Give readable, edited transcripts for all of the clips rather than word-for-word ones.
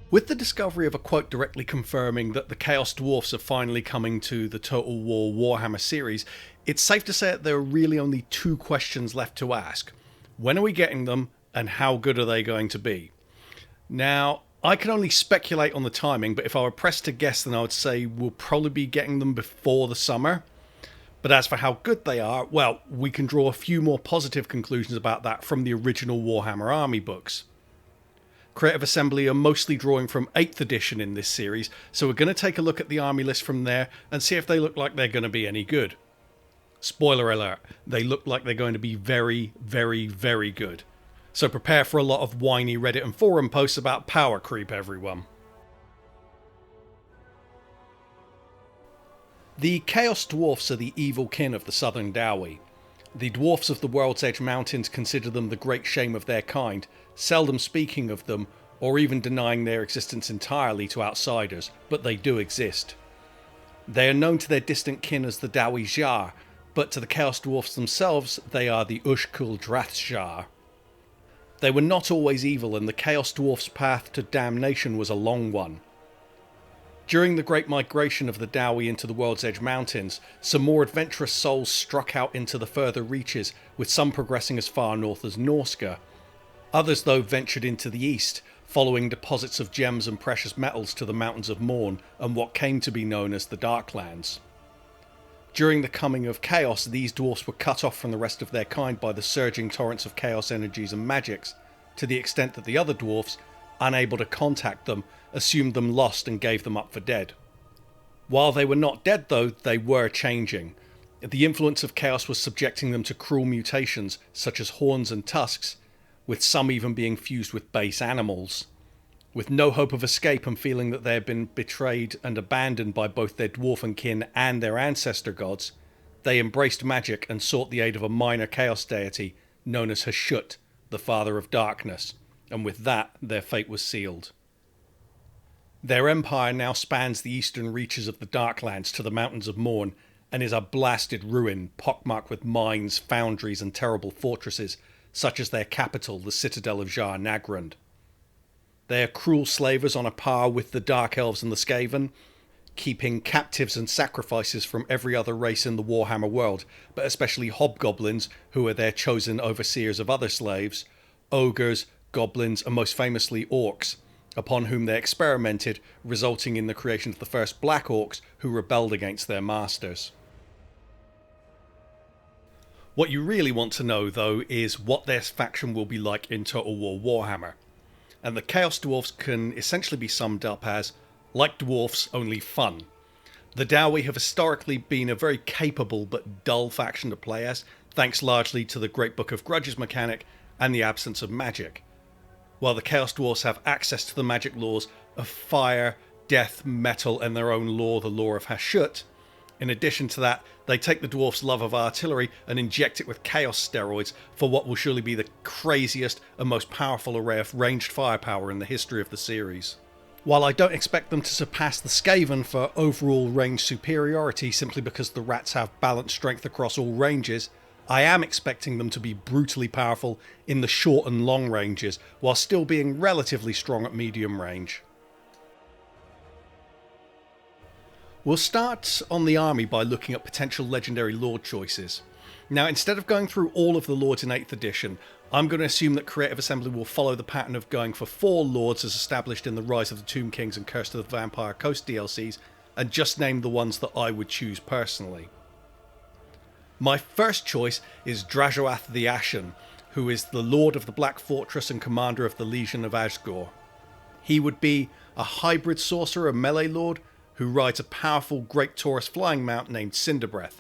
With the discovery of a quote directly confirming that the Chaos Dwarfs are finally coming to the Total War Warhammer series, it's safe to say that there are really only two questions left to ask. When are we getting them, and how good are they going to be? Now, I can only speculate on the timing, but if I were pressed to guess, then I would say we'll probably be getting them before the summer. But as for how good they are, well, we can draw a few more positive conclusions about that from the original Warhammer Army books. Creative Assembly are mostly drawing from 8th edition in this series, so we're going to take a look at the army list from there and see if they look like they're going to be any good. Spoiler alert, they look like they're going to be very, very, very good. So prepare for a lot of whiny Reddit and forum posts about power creep, everyone. The Chaos Dwarfs are the evil kin of the Southern Dowie. The dwarfs of the World's Edge Mountains consider them the great shame of their kind, seldom speaking of them or even denying their existence entirely to outsiders, but they do exist. They are known to their distant kin as the Dowie Jar, but to the Chaos Dwarfs themselves they are the Ushkul Drath Jar. They were not always evil, and the Chaos Dwarfs' path to damnation was a long one. During the Great Migration of the Dowie into the World's Edge Mountains, some more adventurous souls struck out into the further reaches, with some progressing as far north as Norska. Others, though, ventured into the east, following deposits of gems and precious metals to the Mountains of Morn and what came to be known as the Darklands. During the coming of chaos, these dwarfs were cut off from the rest of their kind by the surging torrents of chaos energies and magics, to the extent that the other dwarfs, unable to contact them, assumed them lost and gave them up for dead. While they were not dead though, they were changing. The influence of chaos was subjecting them to cruel mutations, such as horns and tusks, with some even being fused with base animals. With no hope of escape and feeling that they had been betrayed and abandoned by both their dwarven kin and their ancestor gods, they embraced magic and sought the aid of a minor chaos deity known as Hashut, the Father of Darkness, and with that their fate was sealed. Their empire now spans the eastern reaches of the Darklands to the Mountains of Morn, and is a blasted ruin pockmarked with mines, foundries and terrible fortresses, such as their capital, the citadel of Jar Nagrand. They are cruel slavers on a par with the Dark Elves and the Skaven, keeping captives and sacrifices from every other race in the Warhammer world, but especially hobgoblins, who are their chosen overseers of other slaves, ogres, goblins and most famously orcs, upon whom they experimented, resulting in the creation of the first Black Orcs who rebelled against their masters. What you really want to know though is what their faction will be like in Total War Warhammer. And the Chaos Dwarfs can essentially be summed up as, like dwarfs, only fun. The Dowie have historically been a very capable but dull faction to play as, thanks largely to the Great Book of Grudges mechanic and the absence of magic. While the Chaos Dwarfs have access to the magic laws of fire, death, metal and their own law, the Law of Hashut. In addition to that, they take the dwarfs' love of artillery and inject it with chaos steroids for what will surely be the craziest and most powerful array of ranged firepower in the history of the series. While I don't expect them to surpass the Skaven for overall range superiority simply because the rats have balanced strength across all ranges, I am expecting them to be brutally powerful in the short and long ranges, while still being relatively strong at medium range. We'll start on the army by looking at potential legendary lord choices. Now, instead of going through all of the lords in 8th edition, I'm going to assume that Creative Assembly will follow the pattern of going for 4 lords as established in the Rise of the Tomb Kings and Curse of the Vampire Coast DLCs, and just name the ones that I would choose personally. My first choice is Drajoath the Ashen, who is the Lord of the Black Fortress and commander of the Legion of Asgore. He would be a hybrid sorcerer melee lord who rides a powerful Great Taurus flying mount named Cinderbreath.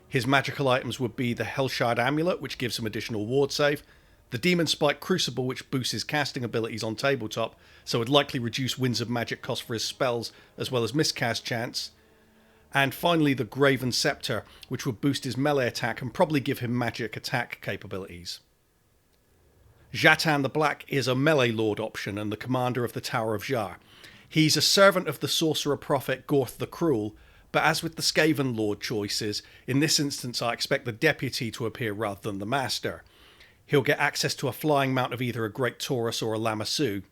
His magical items would be the Hellshard Amulet, which gives him additional ward save, the Demon Spike Crucible, which boosts his casting abilities on tabletop, so would likely reduce Winds of Magic cost for his spells, as well as miscast chance, and finally the Graven Scepter, which would boost his melee attack and probably give him magic attack capabilities. Zhatan the Black is a melee lord option and the commander of the Tower of Jar. He's a servant of the sorcerer prophet Gorth the Cruel, but as with the Skaven lord choices, in this instance I expect the deputy to appear rather than the master. He'll get access to a flying mount of either a Great Taurus or a Lamassu.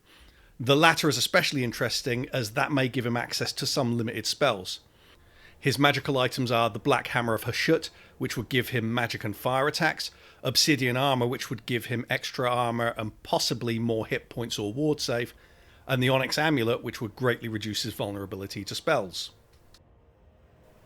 The latter is especially interesting as that may give him access to some limited spells. His magical items are the Black Hammer of Hashut, which would give him magic and fire attacks, Obsidian Armour, which would give him extra armour and possibly more hit points or ward save, and the Onyx Amulet, which would greatly reduce his vulnerability to spells.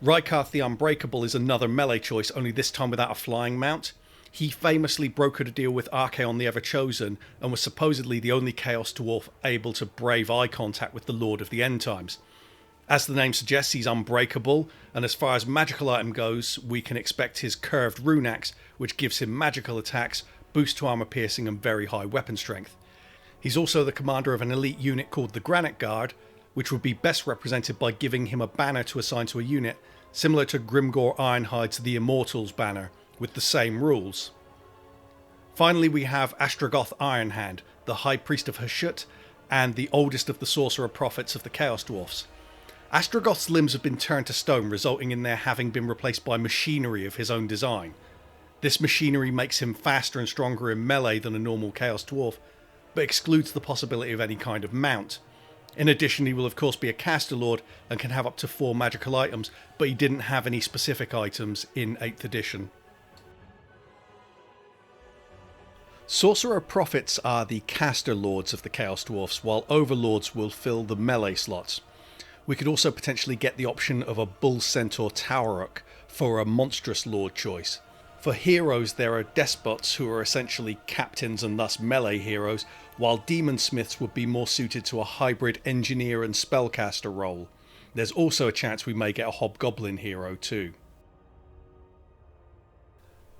Rykarth the Unbreakable is another melee choice, only this time without a flying mount. He famously brokered a deal with Archaon the Everchosen and was supposedly the only Chaos Dwarf able to brave eye contact with the Lord of the End Times. As the name suggests, he's unbreakable, and as far as magical item goes, we can expect his curved rune axe, which gives him magical attacks, boost to armor piercing and very high weapon strength. He's also the commander of an elite unit called the Granite Guard, which would be best represented by giving him a banner to assign to a unit, similar to Grimgor Ironhide's The Immortals banner, with the same rules. Finally, we have Astragoth Ironhand, the High Priest of Hashut, and the oldest of the Sorcerer Prophets of the Chaos Dwarfs. Astragoth's limbs have been turned to stone, resulting in their having been replaced by machinery of his own design. This machinery makes him faster and stronger in melee than a normal Chaos Dwarf, but excludes the possibility of any kind of mount. In addition, he will of course be a caster lord and can have up to 4 magical items, but he didn't have any specific items in 8th edition. Sorcerer Prophets are the caster lords of the Chaos Dwarfs, while overlords will fill the melee slots. We could also potentially get the option of a Bull Centaur Toweruk for a monstrous lord choice. For heroes, there are despots who are essentially captains and thus melee heroes, while demon smiths would be more suited to a hybrid engineer and spellcaster role. There's also a chance we may get a hobgoblin hero too.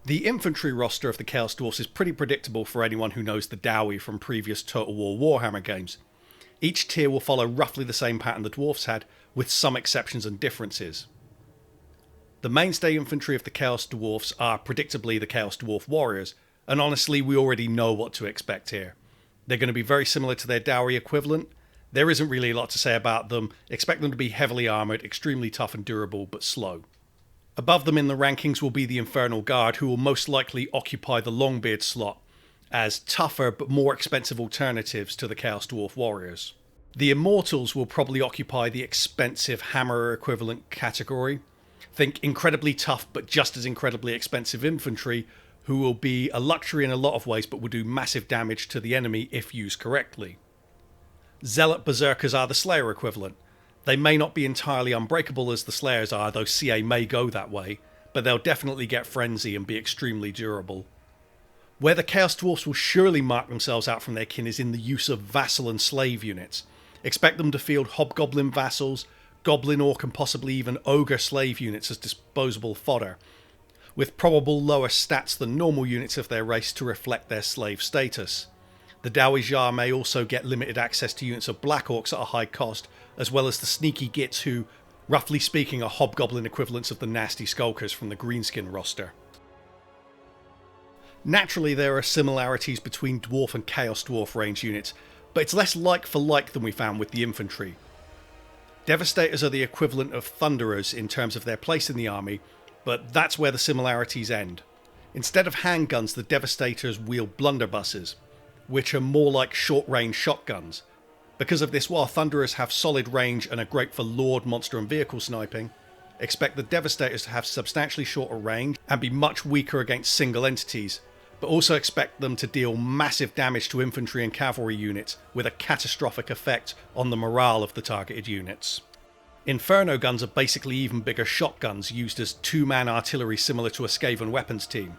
The infantry roster of the Chaos Dwarfs is pretty predictable for anyone who knows the Dowie from previous Total War Warhammer games. Each tier will follow roughly the same pattern the Dwarfs had, with some exceptions and differences. The mainstay infantry of the Chaos Dwarfs are predictably the Chaos Dwarf Warriors, and honestly we already know what to expect here. They're going to be very similar to their Dowie equivalent. There isn't really a lot to say about them. Expect them to be heavily armoured, extremely tough and durable, but slow. Above them in the rankings will be the Infernal Guard, who will most likely occupy the Longbeard slot, as tougher but more expensive alternatives to the Chaos Dwarf Warriors. The Immortals will probably occupy the expensive Hammerer equivalent category. Think incredibly tough but just as incredibly expensive infantry, who will be a luxury in a lot of ways but will do massive damage to the enemy if used correctly. Zealot Berzerkers are the Slayer equivalent. They may not be entirely unbreakable as the Slayers are, though CA may go that way, but they'll definitely get Frenzy and be extremely durable. Where the Chaos Dwarfs will surely mark themselves out from their kin is in the use of vassal and slave units. Expect them to field Hobgoblin vassals, Goblin Orc and possibly even Ogre slave units as disposable fodder, with probable lower stats than normal units of their race to reflect their slave status. The Dowie Jar may also get limited access to units of Black Orcs at a high cost, as well as the sneaky gits who, roughly speaking, are Hobgoblin equivalents of the Nasty Skulkers from the Greenskin roster. Naturally, there are similarities between Dwarf and Chaos Dwarf range units, but it's less like for like than we found with the infantry. Devastators are the equivalent of Thunderers in terms of their place in the army, but that's where the similarities end. Instead of handguns, the Devastators wield blunderbusses, which are more like short-range shotguns. Because of this, while Thunderers have solid range and are great for Lord, monster and vehicle sniping, expect the Devastators to have substantially shorter range and be much weaker against single entities, but also expect them to deal massive damage to infantry and cavalry units with a catastrophic effect on the morale of the targeted units. Inferno Guns are basically even bigger shotguns used as two-man artillery similar to a Skaven weapons team.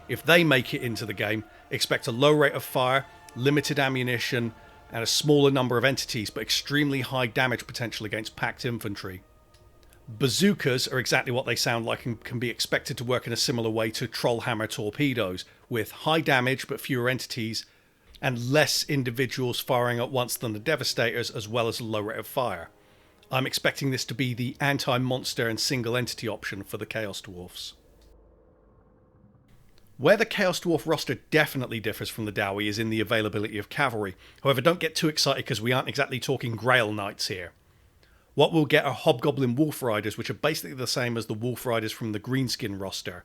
If they make it into the game, expect a low rate of fire, limited ammunition, and a smaller number of entities but extremely high damage potential against packed infantry. Bazookas are exactly what they sound like and can be expected to work in a similar way to Trollhammer torpedoes, with high damage but fewer entities, and less individuals firing at once than the Devastators, as well as a low rate of fire. I'm expecting this to be the anti-monster and single entity option for the Chaos Dwarfs. Where the Chaos Dwarf roster definitely differs from the Dowie is in the availability of cavalry. However, don't get too excited because we aren't exactly talking Grail Knights here. What we'll get are Hobgoblin Wolf Riders, which are basically the same as the Wolf Riders from the Greenskin roster.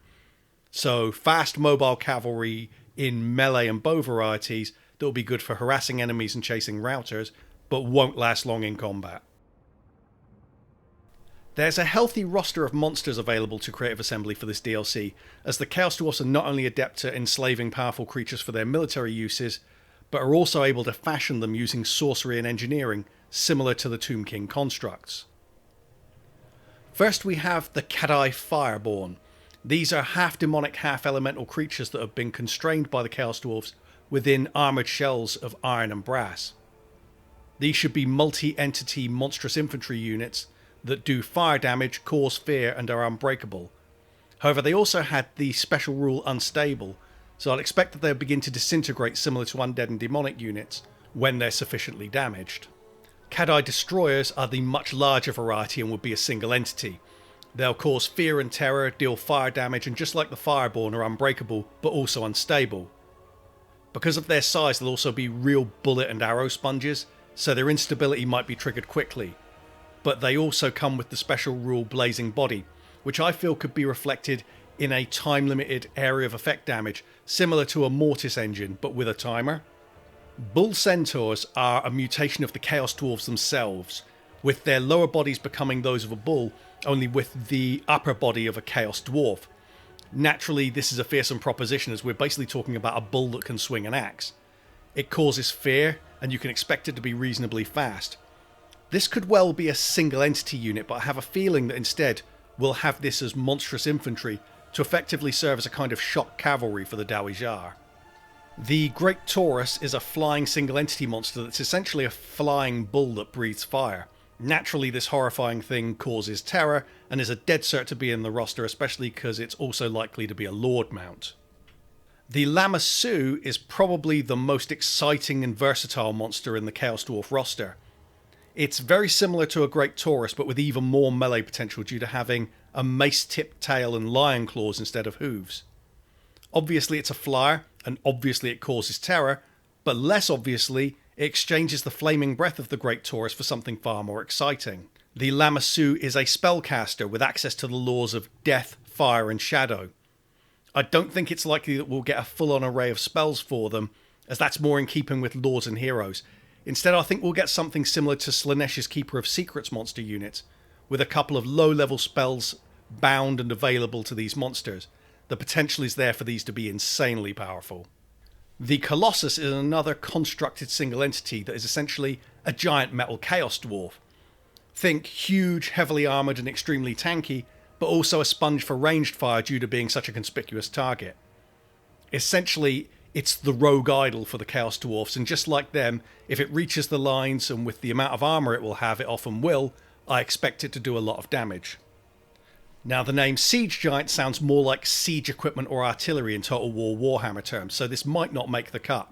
So fast mobile cavalry in melee and bow varieties that will be good for harassing enemies and chasing routers, but won't last long in combat. There's a healthy roster of monsters available to Creative Assembly for this DLC, as the Chaos Dwarfs are not only adept at enslaving powerful creatures for their military uses, but are also able to fashion them using sorcery and engineering, similar to the Tomb King constructs. First we have the Kadai Fireborn. These are half-demonic, half-elemental creatures that have been constrained by the Chaos Dwarfs within armoured shells of iron and brass. These should be multi-entity monstrous infantry units that do fire damage, cause fear, and are unbreakable. However, they also had the special rule Unstable, so I'll expect that they'll begin to disintegrate similar to undead and demonic units when they're sufficiently damaged. Kadai Destroyers are the much larger variety and would be a single entity. They'll cause fear and terror, deal fire damage, and just like the Fireborn are unbreakable, but also unstable. Because of their size, they'll also be real bullet and arrow sponges, so their instability might be triggered quickly. But they also come with the special rule Blazing Body, which I feel could be reflected in a time-limited area of effect damage, similar to a Mortis engine, but with a timer. Bull Centaurs are a mutation of the Chaos Dwarfs themselves, with their lower bodies becoming those of a bull, only with the upper body of a Chaos Dwarf. Naturally, this is a fearsome proposition, as we're basically talking about a bull that can swing an axe. It causes fear, and you can expect it to be reasonably fast. This could well be a single entity unit, but I have a feeling that instead we'll have this as monstrous infantry to effectively serve as a kind of shock cavalry for the Dawijar. The Great Taurus is a flying single entity monster that's essentially a flying bull that breathes fire. Naturally, this horrifying thing causes terror and is a dead cert to be in the roster, especially because it's also likely to be a Lord mount. The Lamassu is probably the most exciting and versatile monster in the Chaos Dwarf roster. It's very similar to a Great Taurus, but with even more melee potential due to having a mace-tipped tail and lion claws instead of hooves. Obviously it's a flyer, and obviously it causes terror, but less obviously, it exchanges the flaming breath of the Great Taurus for something far more exciting. The Lamassu is a spellcaster with access to the laws of death, fire and shadow. I don't think it's likely that we'll get a full-on array of spells for them, as that's more in keeping with Lords and Heroes. Instead, I think we'll get something similar to Slaaneish's Keeper of Secrets monster unit, with a couple of low-level spells bound and available to these monsters. The potential is there for these to be insanely powerful. The Colossus is another constructed single entity that is essentially a giant metal Chaos Dwarf. Think huge, heavily armoured and extremely tanky, but also a sponge for ranged fire due to being such a conspicuous target. Essentially, it's the rogue idol for the Chaos Dwarfs, and just like them, if it reaches the lines and with the amount of armour it will have, it often will, I expect it to do a lot of damage. Now, the name Siege Giant sounds more like siege equipment or artillery in Total War Warhammer terms, so this might not make the cut.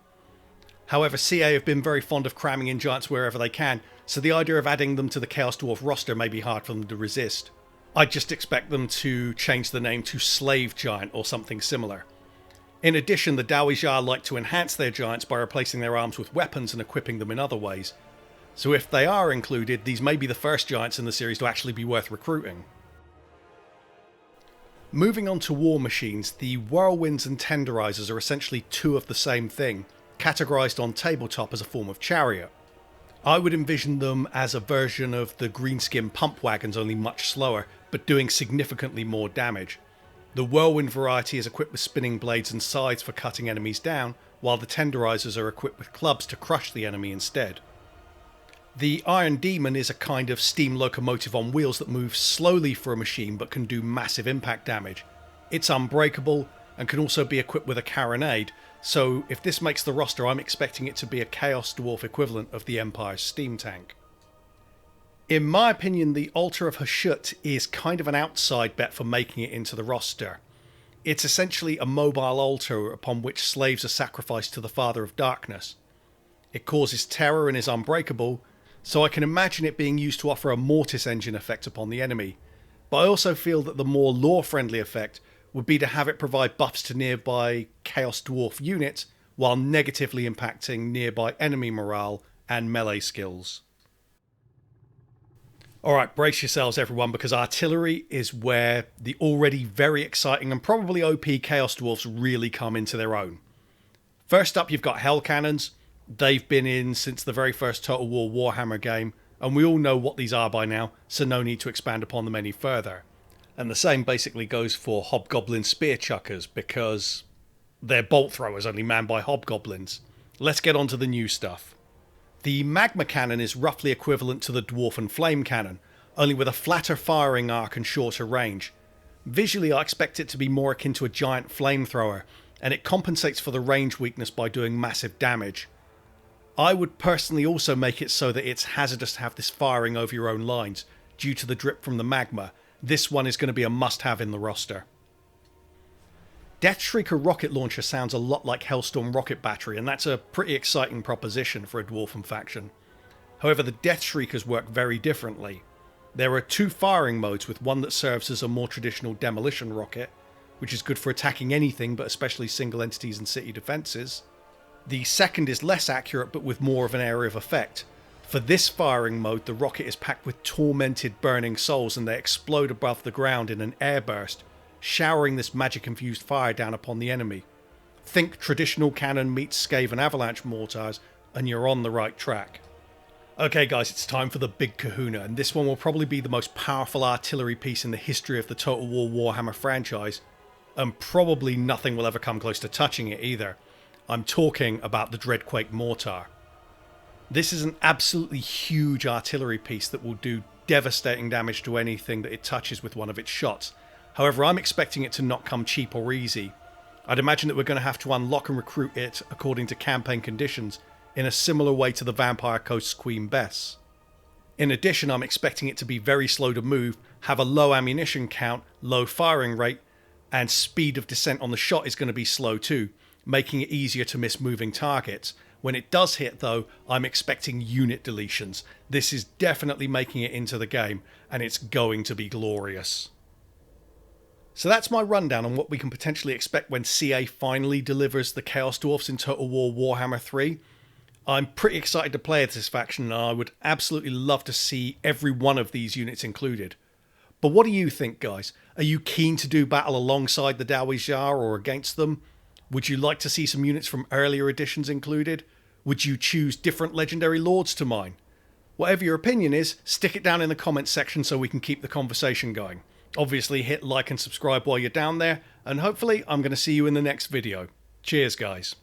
However, CA have been very fond of cramming in giants wherever they can, so the idea of adding them to the Chaos Dwarf roster may be hard for them to resist. I just expect them to change the name to Slave Giant or something similar. In addition, the Dawijar like to enhance their giants by replacing their arms with weapons and equipping them in other ways. So if they are included, these may be the first giants in the series to actually be worth recruiting. Moving on to war machines, the Whirlwinds and Tenderizers are essentially two of the same thing, categorised on tabletop as a form of chariot. I would envision them as a version of the greenskin pump wagons, only much slower, but doing significantly more damage. The Whirlwind variety is equipped with spinning blades and scythes for cutting enemies down, while the Tenderizers are equipped with clubs to crush the enemy instead. The Iron Demon is a kind of steam locomotive on wheels that moves slowly for a machine but can do massive impact damage. It's unbreakable and can also be equipped with a carronade, so if this makes the roster, I'm expecting it to be a Chaos Dwarf equivalent of the Empire's steam tank. In my opinion, the Altar of Hashut is kind of an outside bet for making it into the roster. It's essentially a mobile altar upon which slaves are sacrificed to the Father of Darkness. It causes terror and is unbreakable, so I can imagine it being used to offer a Mortis engine effect upon the enemy. But I also feel that the more lore-friendly effect would be to have it provide buffs to nearby Chaos Dwarf units, while negatively impacting nearby enemy morale and melee skills. Alright, brace yourselves everyone, because artillery is where the already very exciting and probably OP Chaos Dwarfs really come into their own. First up, you've got Hell Cannons. They've been in since the very first Total War Warhammer game, and we all know what these are by now, so no need to expand upon them any further. And the same basically goes for Hobgoblin Spear Chuckers, because they're bolt throwers only manned by hobgoblins. Let's get on to the new stuff. The Magma Cannon is roughly equivalent to the Dwarf Flame Cannon, only with a flatter firing arc and shorter range. Visually, I expect it to be more akin to a giant flamethrower, and it compensates for the range weakness by doing massive damage. I would personally also make it so that it's hazardous to have this firing over your own lines, due to the drip from the magma. This one is going to be a must-have in the roster. Deathshrieker rocket launcher sounds a lot like Hellstorm rocket battery, and that's a pretty exciting proposition for a Dwarfen faction. However, the Deathshriekers work very differently. There are two firing modes, with one that serves as a more traditional demolition rocket, which is good for attacking anything but especially single entities and city defences. The second is less accurate but with more of an area of effect. For this firing mode, the rocket is packed with tormented burning souls and they explode above the ground in an airburst, showering this magic-infused fire down upon the enemy. Think traditional cannon meets Skaven avalanche mortars and you're on the right track. Okay guys, it's time for the big kahuna, and this one will probably be the most powerful artillery piece in the history of the Total War Warhammer franchise, and probably nothing will ever come close to touching it either. I'm talking about the Dreadquake Mortar. This is an absolutely huge artillery piece that will do devastating damage to anything that it touches with one of its shots. However, I'm expecting it to not come cheap or easy. I'd imagine that we're going to have to unlock and recruit it according to campaign conditions, in a similar way to the Vampire Coast's Queen Bess. In addition, I'm expecting it to be very slow to move, have a low ammunition count, low firing rate, and speed of descent on the shot is going to be slow too, making it easier to miss moving targets. When it does hit though, I'm expecting unit deletions. This is definitely making it into the game, and it's going to be glorious. So that's my rundown on what we can potentially expect when CA finally delivers the Chaos Dwarfs in Total War Warhammer 3. I'm pretty excited to play as this faction, and I would absolutely love to see every one of these units included. But what do you think, guys? Are you keen to do battle alongside the Dowager or against them? Would you like to see some units from earlier editions included? Would you choose different legendary lords to mine? Whatever your opinion is, stick it down in the comments section so we can keep the conversation going. Obviously hit like and subscribe while you're down there, and hopefully I'm going to see you in the next video. Cheers guys.